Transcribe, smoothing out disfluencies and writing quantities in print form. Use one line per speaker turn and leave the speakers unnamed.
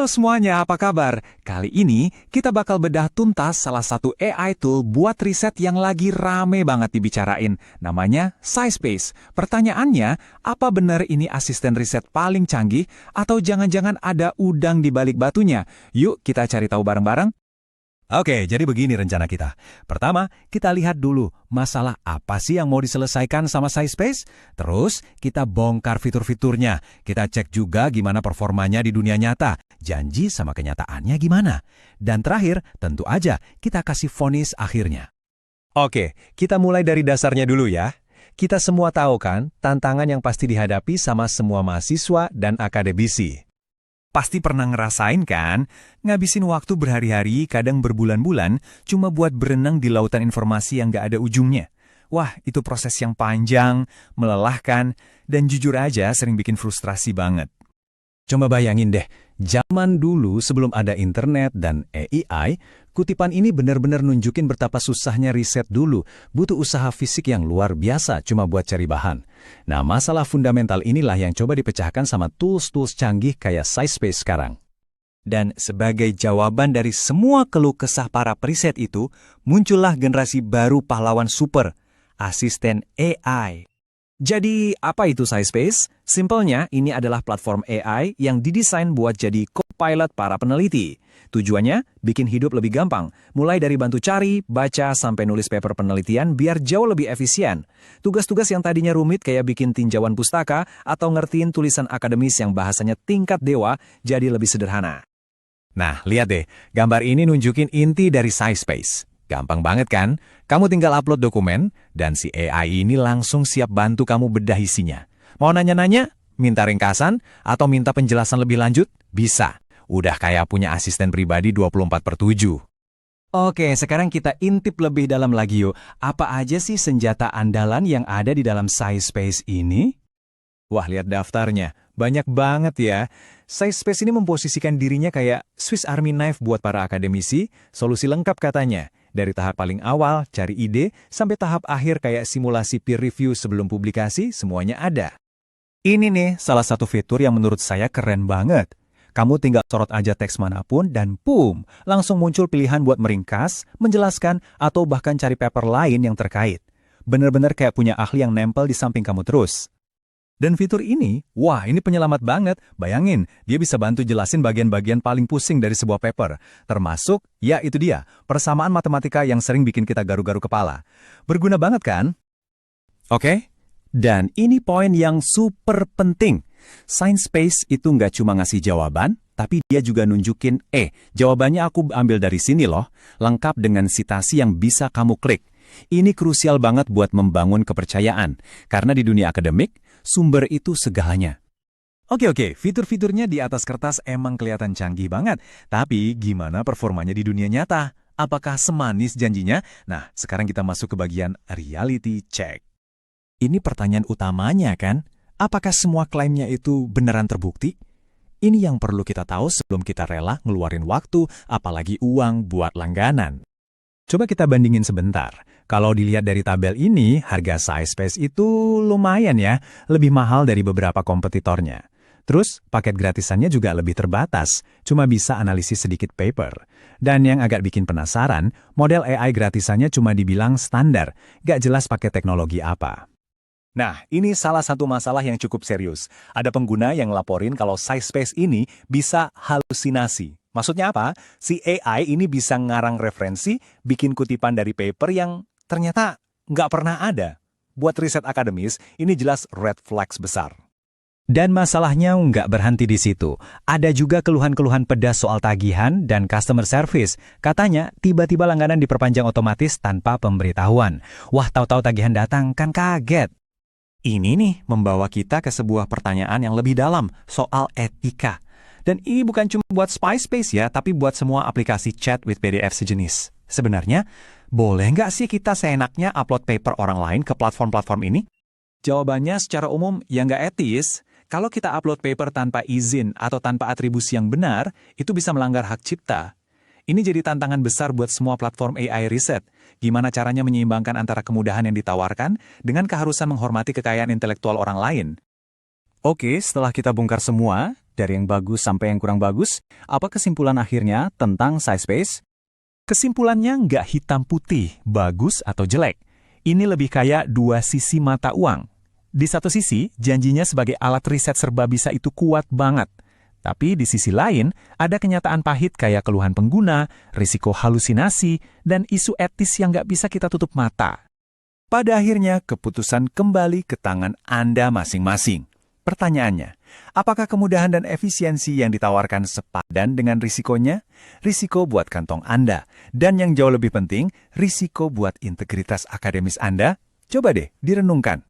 Halo semuanya, apa kabar? Kali ini kita bakal bedah tuntas salah satu AI tool buat riset yang lagi rame banget dibicarain. Namanya SciSpace. Pertanyaannya, apa benar ini asisten riset paling canggih atau jangan-jangan ada udang di balik batunya? Yuk kita cari tahu bareng-bareng.
Oke, jadi begini rencana kita. Pertama, kita lihat dulu masalah apa sih yang mau diselesaikan sama SciSpace. Terus, kita bongkar fitur-fiturnya. Kita cek juga gimana performanya di dunia nyata. Janji sama kenyataannya gimana. Dan terakhir, tentu aja kita kasih vonis akhirnya. Oke, kita mulai dari dasarnya dulu ya. Kita semua tahu kan, tantangan yang pasti dihadapi sama semua mahasiswa dan akademisi. Pasti pernah ngerasain kan, ngabisin waktu berhari-hari, kadang berbulan-bulan, cuma buat berenang di lautan informasi yang gak ada ujungnya. Wah, itu proses yang panjang, melelahkan, dan jujur aja sering bikin frustrasi banget. Coba bayangin deh, zaman dulu sebelum ada internet dan AI, kutipan ini benar-benar nunjukin betapa susahnya riset dulu, butuh usaha fisik yang luar biasa cuma buat cari bahan. Nah, masalah fundamental inilah yang coba dipecahkan sama tools-tools canggih kayak SciSpace sekarang. Dan sebagai jawaban dari semua keluh kesah para periset itu, muncullah generasi baru pahlawan super, asisten AI. Jadi, apa itu SciSpace? Simpelnya, ini adalah platform AI yang didesain buat jadi co-pilot para peneliti. Tujuannya, bikin hidup lebih gampang, mulai dari bantu cari, baca, sampai nulis paper penelitian biar jauh lebih efisien. Tugas-tugas yang tadinya rumit kayak bikin tinjauan pustaka atau ngertiin tulisan akademis yang bahasanya tingkat dewa jadi lebih sederhana. Nah, lihat deh, gambar ini nunjukin inti dari SciSpace. Gampang banget kan? Kamu tinggal upload dokumen, dan si AI ini langsung siap bantu kamu bedah isinya. Mau nanya-nanya, minta ringkasan, atau minta penjelasan lebih lanjut? Bisa. Udah kayak punya asisten pribadi 24/7. Oke, sekarang kita intip lebih dalam lagi yuk. Apa aja sih senjata andalan yang ada di dalam SciSpace ini? Wah, lihat daftarnya. Banyak banget ya. SciSpace ini memposisikan dirinya kayak Swiss Army knife buat para akademisi, solusi lengkap katanya. Dari tahap paling awal, cari ide, sampai tahap akhir kayak simulasi peer review sebelum publikasi, semuanya ada. Ini nih, salah satu fitur yang menurut saya keren banget. Kamu tinggal sorot aja teks manapun dan boom, langsung muncul pilihan buat meringkas, menjelaskan, atau bahkan cari paper lain yang terkait. Bener-bener kayak punya ahli yang nempel di samping kamu terus. Dan fitur ini, wah ini penyelamat banget. Bayangin, dia bisa bantu jelasin bagian-bagian paling pusing dari sebuah paper. Termasuk, ya itu dia, persamaan matematika yang sering bikin kita garu-garu kepala. Berguna banget kan? Oke, dan ini poin yang super penting. SciSpace itu nggak cuma ngasih jawaban, tapi dia juga nunjukin, jawabannya aku ambil dari sini loh, lengkap dengan sitasi yang bisa kamu klik. Ini krusial banget buat membangun kepercayaan, karena di dunia akademik, sumber itu segalanya. Oke, fitur-fiturnya di atas kertas emang kelihatan canggih banget, tapi gimana performanya di dunia nyata? Apakah semanis janjinya? Nah, sekarang kita masuk ke bagian reality check. Ini pertanyaan utamanya kan? Apakah semua klaimnya itu beneran terbukti? Ini yang perlu kita tahu sebelum kita rela ngeluarin waktu, apalagi uang buat langganan. Coba kita bandingin sebentar. Kalau dilihat dari tabel ini, harga SciSpace itu lumayan ya, lebih mahal dari beberapa kompetitornya. Terus, paket gratisannya juga lebih terbatas, cuma bisa analisis sedikit paper. Dan yang agak bikin penasaran, model AI gratisannya cuma dibilang standar, gak jelas pakai teknologi apa. Nah, ini salah satu masalah yang cukup serius. Ada pengguna yang laporin kalau SciSpace ini bisa halusinasi. Maksudnya apa? Si AI ini bisa ngarang referensi, bikin kutipan dari paper yang ternyata nggak pernah ada. Buat riset akademis, ini jelas red flags besar. Dan masalahnya nggak berhenti di situ. Ada juga keluhan-keluhan pedas soal tagihan dan customer service. Katanya, tiba-tiba langganan diperpanjang otomatis tanpa pemberitahuan. Wah, tahu-tahu tagihan datang, kan kaget. Ini nih membawa kita ke sebuah pertanyaan yang lebih dalam soal etika. Dan ini bukan cuma buat SciSpace ya, tapi buat semua aplikasi chat with PDF sejenis. Sebenarnya, boleh nggak sih kita seenaknya upload paper orang lain ke platform-platform ini? Jawabannya secara umum, ya nggak etis. Kalau kita upload paper tanpa izin atau tanpa atribusi yang benar, itu bisa melanggar hak cipta. Ini jadi tantangan besar buat semua platform AI riset. Gimana caranya menyeimbangkan antara kemudahan yang ditawarkan dengan keharusan menghormati kekayaan intelektual orang lain? Oke, setelah kita bongkar semua,
Dari yang bagus sampai yang kurang bagus, apa kesimpulan akhirnya tentang SciSpace?
Kesimpulannya nggak hitam putih, bagus atau jelek. Ini lebih kayak dua sisi mata uang. Di satu sisi, janjinya sebagai alat riset serba bisa itu kuat banget. Tapi di sisi lain, ada kenyataan pahit kayak keluhan pengguna, risiko halusinasi, dan isu etis yang nggak bisa kita tutup mata.
Pada akhirnya, keputusan kembali ke tangan Anda masing-masing. Pertanyaannya, apakah kemudahan dan efisiensi yang ditawarkan sepadan dengan risikonya? Risiko buat kantong Anda. Dan yang jauh lebih penting, risiko buat integritas akademis Anda? Coba deh direnungkan.